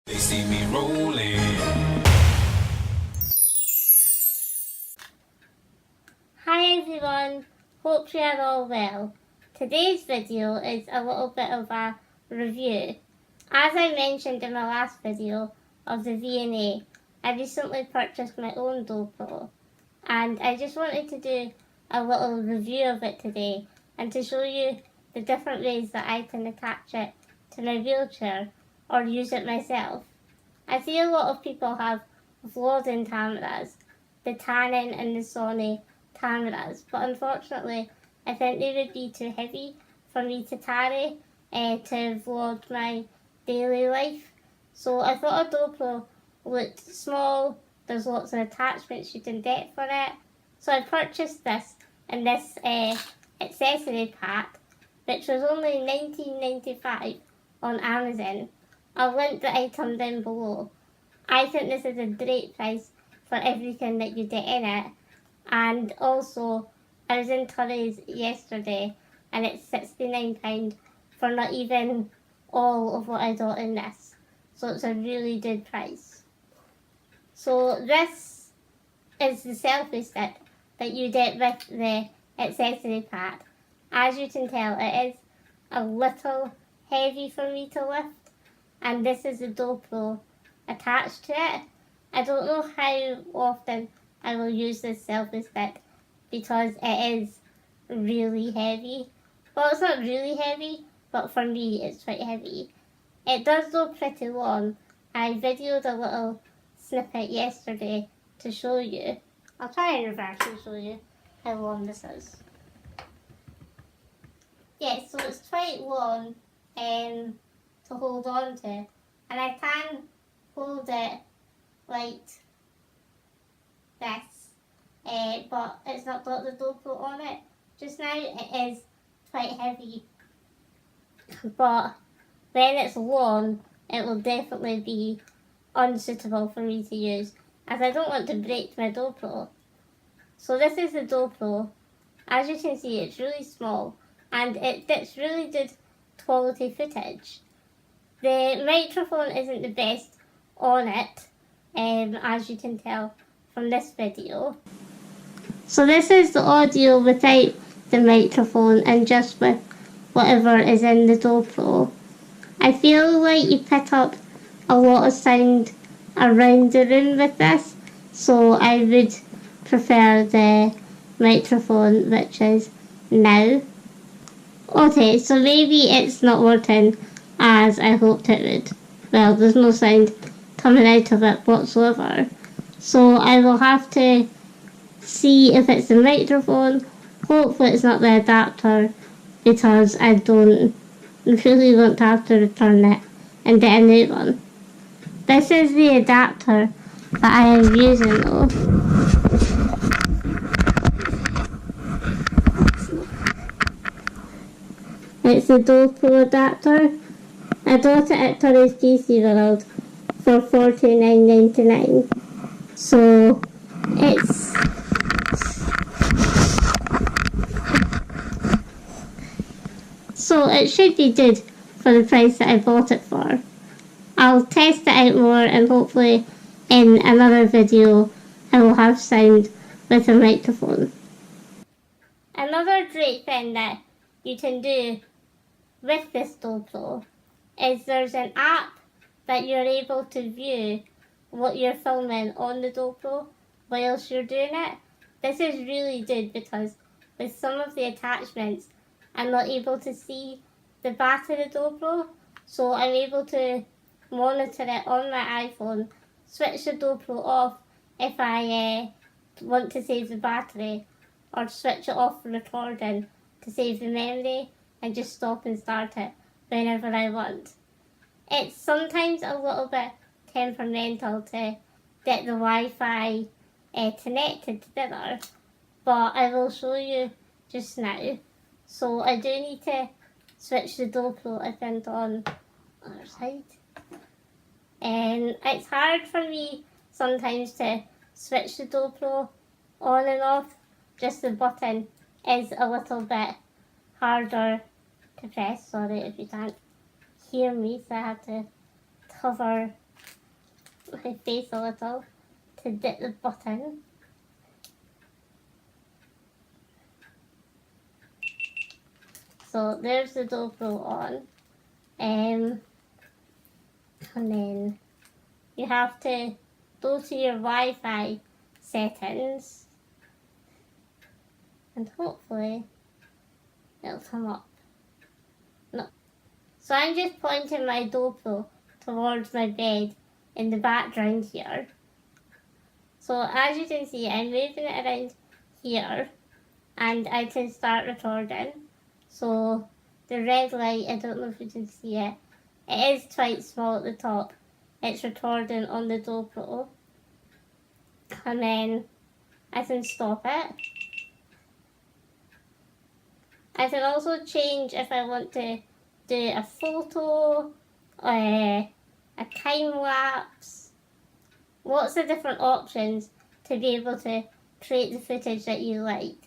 They see me rolling. Hi everyone, hope you are all well. Today's video is a little bit of a review. As I mentioned in my last video of the V&A, I recently purchased my own GoPro and I just wanted to do a little review of it today and to show you the different ways that I can attach it to my wheelchair or use it myself. I see a lot of people have vlogging cameras, the Canon and the Sony cameras, but unfortunately I think they would be too heavy for me to carry to vlog my daily life. So I thought a GoPro looked small, there's lots of attachments you can get for it. So I purchased this in this accessory pack, which was only $19.95 on Amazon. I'll link the item down below. I think this is a great price for everything that you get in it. And also, I was in Curry's yesterday and it's £69 for not even all of what I got in this. So it's a really good price. So this is the selfie stick that you get with the accessory pack. As you can tell, it is a little heavy for me to lift, and this is the GoPro attached to it. I don't know how often I will use this selfie stick because it is really heavy. Well, it's not really heavy, but for me it's quite heavy. It does go pretty long. I videoed a little snippet yesterday to show you. I'll try and reverse and show you how long this is. Yeah, so it's quite long to hold on to, and I can hold it like this, but it's not got the GoPro on it. Just now it is quite heavy, but when it's long it will definitely be unsuitable for me to use, as I don't want to break my GoPro. So this is the GoPro. As you can see, it's really small and it gets really good quality footage. The microphone isn't the best on it, as you can tell from this video. So this is the audio without the microphone and just with whatever is in the GoPro. I feel like you pick up a lot of sound around the room with this, so I would prefer the microphone, which is now. Okay, so maybe it's not working as I hoped it would. Well, there's no sound coming out of it whatsoever. So I will have to see if it's the microphone. Hopefully it's not the adapter, because I don't really want to have to return it and get a new one. This is the adapter that I am using though. It's a GoPro adapter. I got it at Curry's PC World for $49.99. So it should be good for the price that I bought it for. I'll test it out more and hopefully in another video I will have sound with a microphone. Another great thing that you can do with this GoPro is there's an app that you're able to view what you're filming on the GoPro whilst you're doing it. This is really good because with some of the attachments I'm not able to see the back of the GoPro, so I'm able to monitor it on my iPhone, switch the GoPro off if I want to save the battery, or switch it off for recording to save the memory and just stop and start it whenever I want. It's sometimes a little bit temperamental to get the Wi-Fi connected together, but I will show you just now. So I do need to switch the GoPro, I think, on the other side. And it's hard for me sometimes to switch the GoPro on and off. Just the button is a little bit harder to press. Sorry if you can't hear me, so I have to cover my face a little to dip the button. So there's the GoPro on. And then you have to go to your Wi-Fi settings and hopefully it'll come up. No. So I'm just pointing my GoPro towards my bed in the background here. So as you can see, I'm moving it around here and I can start recording. So the red light, I don't know if you can see it. It is quite small at the top. It's recording on the GoPro. And then I can stop it. I can also change if I want to do a photo, a time lapse. Lots of different options to be able to create the footage that you like.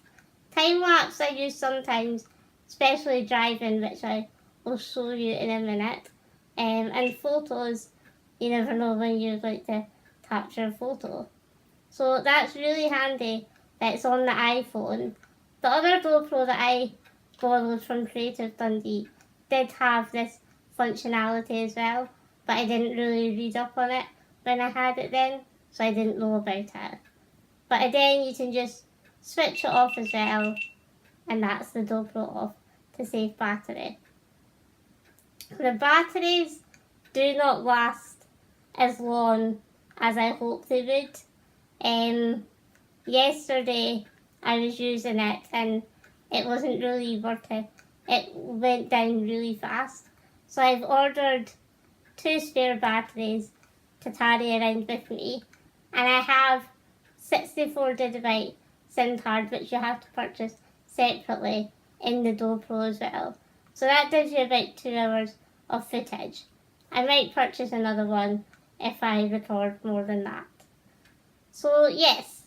Time lapse I use sometimes, especially driving, which I will show you in a minute. And photos, you never know when you'd like to capture a photo. So that's really handy that it's on the iPhone. The other GoPro that I borrowed from Creative Dundee did have this functionality as well, but I didn't really read up on it when I had it then, so I didn't know about it. But again, you can just switch it off as well, and that's the GoPro off to save battery. The batteries do not last as long as I hoped they would. Yesterday I was using it and it wasn't really worth it. It went down really fast. So I've ordered 2 spare batteries to carry around with me. And I have 64GB SIM card, which you have to purchase separately in the GoPro as well. So that gives you about 2 hours of footage. I might purchase another one if I record more than that. So yes,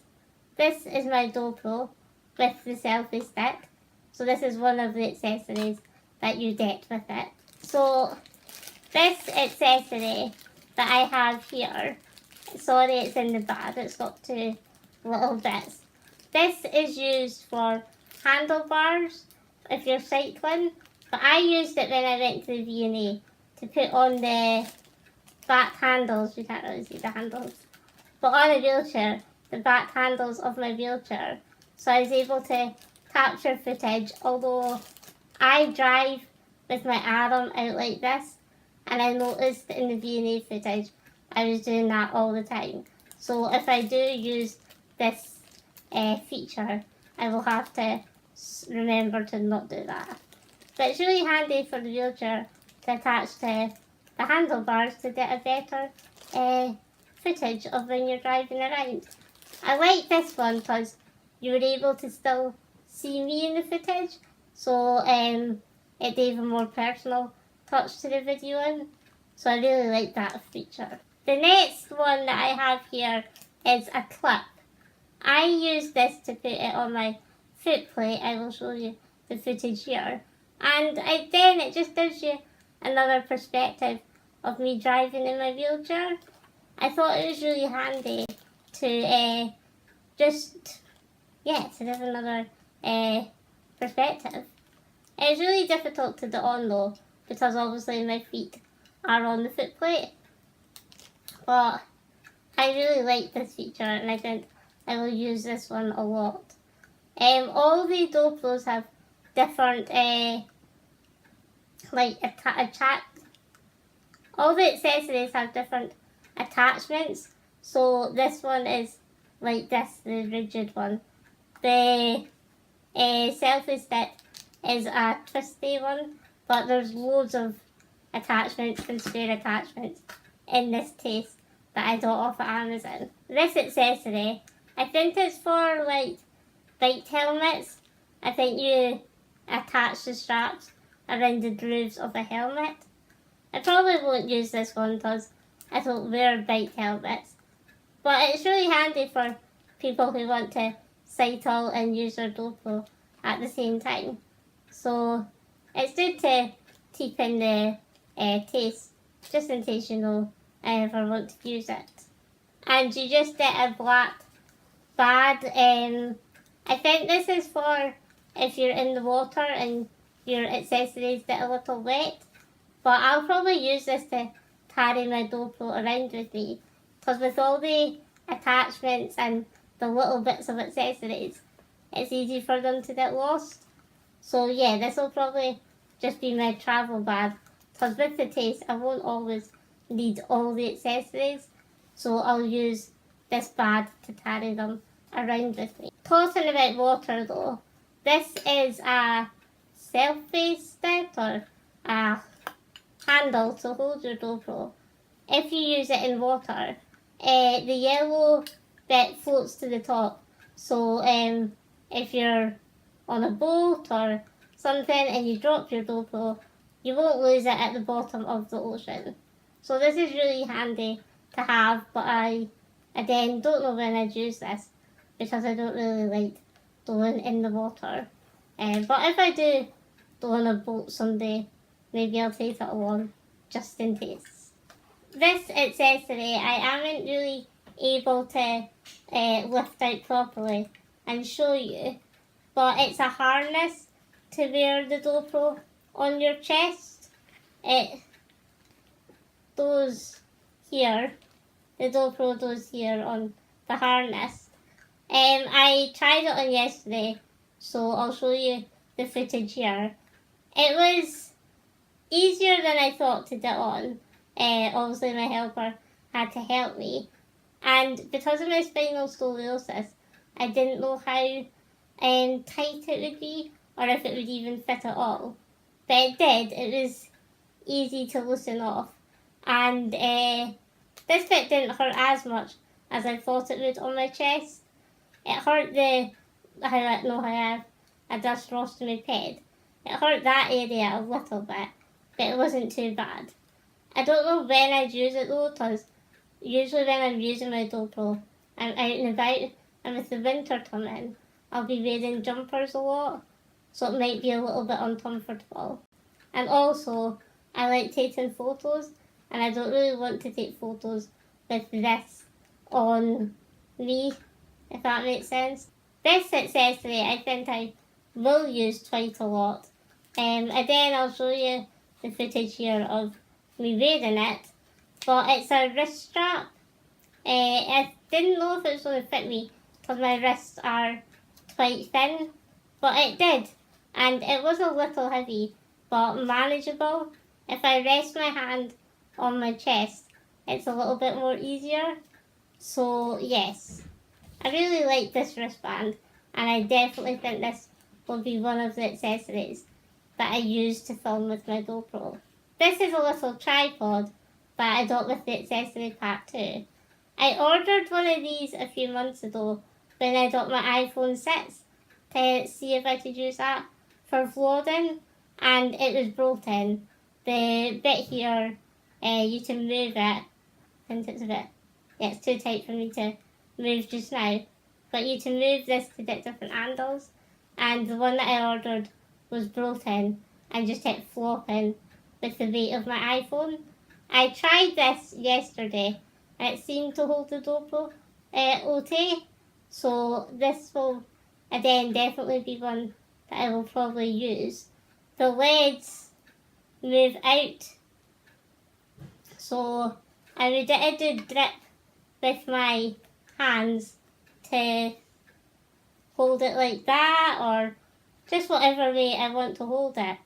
this is my GoPro with the selfie stick. So this is one of the accessories that you get with it. So this accessory that I have here, sorry it's in the bag, it's got 2 little bits. This is used for handlebars if you're cycling, but I used it when I went to the V&A to put on the back handles, you can't really see the handles, but on a wheelchair, the back handles of my wheelchair. So I was able to capture footage, although I drive with my arm out like this, and I noticed in the V&A footage I was doing that all the time. So if I do use this feature, I will have to remember to not do that. But it's really handy for the wheelchair to attach to the handlebars to get a better footage of when you're driving around. I like this one because you were able to still see me in the footage, so it gave a more personal touch to the videoing. So I really like that feature. The next one that I have here is a clip. I use this to put it on my foot plate. I will show you the footage here. And then it just gives you another perspective of me driving in my wheelchair. I thought it was really handy to to have another perspective. It's really difficult to do on though, because obviously my feet are on the foot plate. But I really like this feature and I think I will use this one a lot. All the GoPros have different all the accessories have different attachments. So this one is like this, the rigid one. The selfie stick is a twisty one, but there's loads of attachments and spare attachments in this case that I got off at Amazon. This accessory, I think it's for like bike helmets. I think you attach the straps around the grooves of a helmet. I probably won't use this one because I don't wear bike helmets. But it's really handy for people who want to cycle and use their GoPro at the same time. So it's good to keep in the case, just in case you know I ever want to use it. And you just get a black pad. I think this is for if you're in the water and your accessories get a little wet. But I'll probably use this to carry my GoPro around with me. Because with all the attachments and the little bits of accessories, it's easy for them to get lost. So yeah, this will probably just be my travel bag. Because with the case, I won't always need all the accessories. So I'll use this bag to carry them around with me. Talking about water though, this is a selfie stick or a handle to hold your GoPro. If you use it in water, the yellow bit floats to the top. So if you're on a boat or something and you drop your GoPro, you won't lose it at the bottom of the ocean. So this is really handy to have, but I again don't know when I'd use this because I don't really like going in the water. But if I do go on a boat someday, maybe I'll take it along just in case. This accessory I haven't really able to lift out properly and show you, but it's a harness to wear the GoPro on your chest. It goes here, the GoPro goes here on the harness. I tried it on yesterday, so I'll show you the footage here. It was easier than I thought to get on. Obviously my helper had to help me, and because of my spinal scoliosis, I didn't know how tight it would be or if it would even fit at all. But it did. It was easy to loosen off, and this bit didn't hurt as much as I thought it would on my chest. It hurt I just lost my ped. It hurt that area a little bit, but it wasn't too bad. I don't know when I'd use it though, because usually when I'm using my GoPro, I'm out and about, and with the winter coming, I'll be wearing jumpers a lot, so it might be a little bit uncomfortable. And also, I like taking photos, and I don't really want to take photos with this on me, if that makes sense. This accessory I think I will use quite a lot. Again, I'll show you the footage here of me wearing it, but it's a wrist strap. I didn't know if it was going to fit me because my wrists are quite thin, but it did, and it was a little heavy, but manageable. If I rest my hand on my chest, it's a little bit more easier. So yes, I really like this wristband, and I definitely think this will be one of the accessories that I use to film with my GoPro. This is a little tripod that I got with the accessory pack too. I ordered one of these a few months ago when I got my iPhone 6 to see if I could use that for vlogging, and it was broken. The bit here, you can move it. I think it's a bit, yeah, it's too tight for me to move just now, but you can move this to get different angles, and the one that I ordered was broken and just kept flopping with the weight of my iPhone. I tried this yesterday and it seemed to hold the GoPro okay, so this will again definitely be one that I will probably use. The legs move out, so I would do grip with my hands to hold it like that, or just whatever way I want to hold it.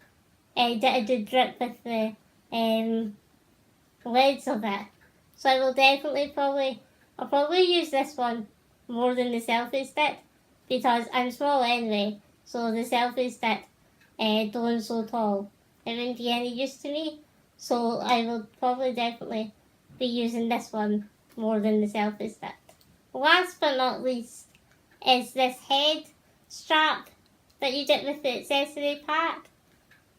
I did grip with the legs of it. So I will definitely I'll probably use this one more than the selfie stick, because I'm small anyway, so the selfie stick going so tall, it wouldn't be any use to me. So I will probably definitely be using this one more than the selfie stick. Last but not least is this head strap that you get with the accessory pack.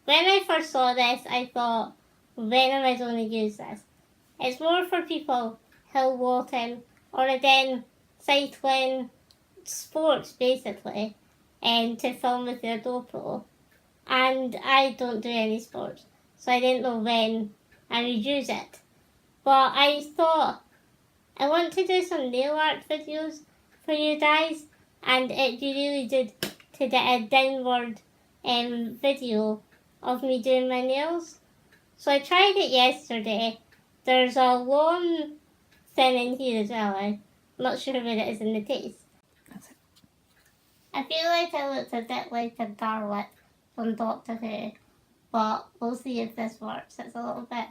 When I first saw this, I thought, when am I going to use this? It's more for people hill walking, or again, cycling, sports basically, and to film with their GoPro. And I don't do any sports, so I didn't know when I would use it. But I thought I want to do some nail art videos for you guys, and it'd be really good to get a downward video of me doing my nails. So I tried it yesterday. There's a long thing in here as well. I'm not sure where it is in the case. That's it. I feel like I looked a bit like a garlic from Doctor Who, but we'll see if this works. It's a little bit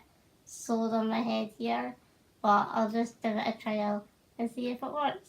sore on my head here, but I'll just give it a trial and see if it works.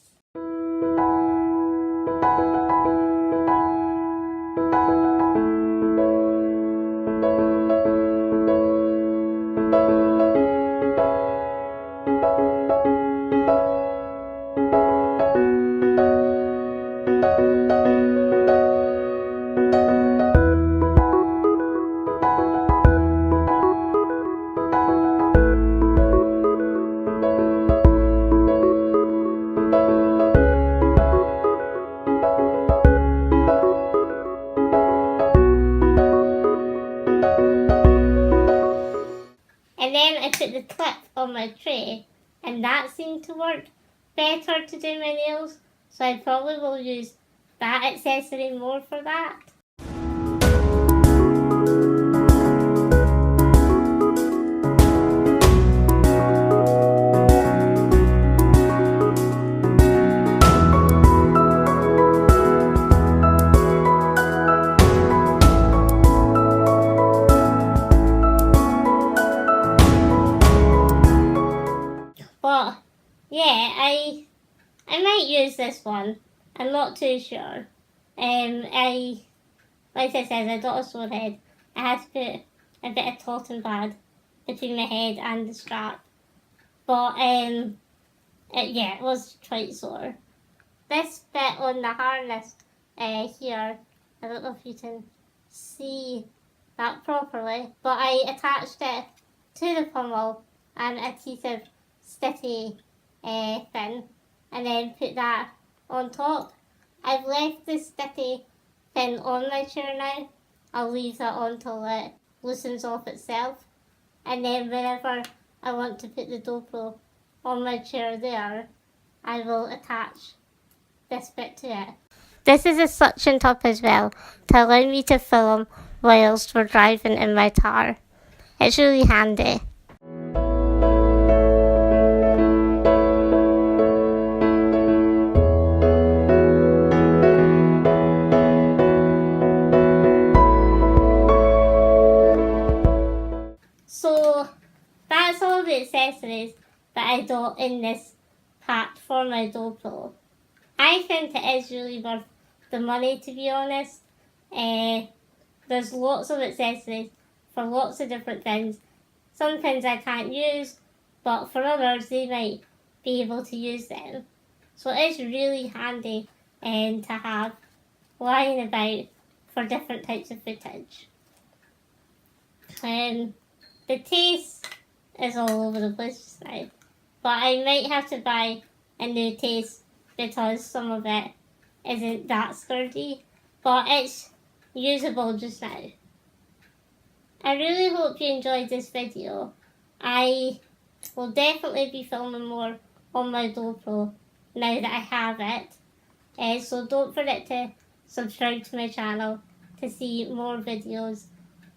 And then I put the clip on my tray, and that seemed to work better to do my nails, so I probably will use that accessory more for that. But yeah, I might use this one. I'm not too sure. Like I said, I got a sore head. I had to put a bit of cotton pad between my head and the strap. But it was quite sore. This bit on the harness here, I don't know if you can see that properly, but I attached it to the pommel and adhesive sticky thing, and then put that on top. I've left the sticky thing on my chair now. I'll leave that on till it loosens off itself, and then whenever I want to put the GoPro on my chair there, I will attach this bit to it. This is a suction top as well to allow me to film whilst we're driving in my car. It's really handy. So that's all the accessories that I got in this pack for my GoPro. I think it is really worth the money, to be honest. There's lots of accessories for lots of different things. Some things I can't use, but for others they might be able to use them. So it's really handy to have lying about for different types of footage. The case is all over the place just now, but I might have to buy a new case because some of it isn't that sturdy, but it's usable just now. I really hope you enjoyed this video. I will definitely be filming more on my GoPro now that I have it, so don't forget to subscribe to my channel to see more videos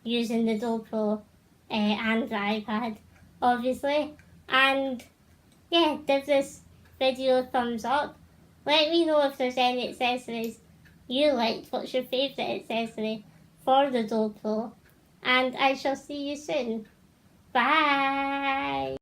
using the GoPro and the iPad, obviously. And yeah, give this video a thumbs up. Let me know if there's any accessories you liked. What's your favourite accessory for the GoPro? And I shall see you soon. Bye!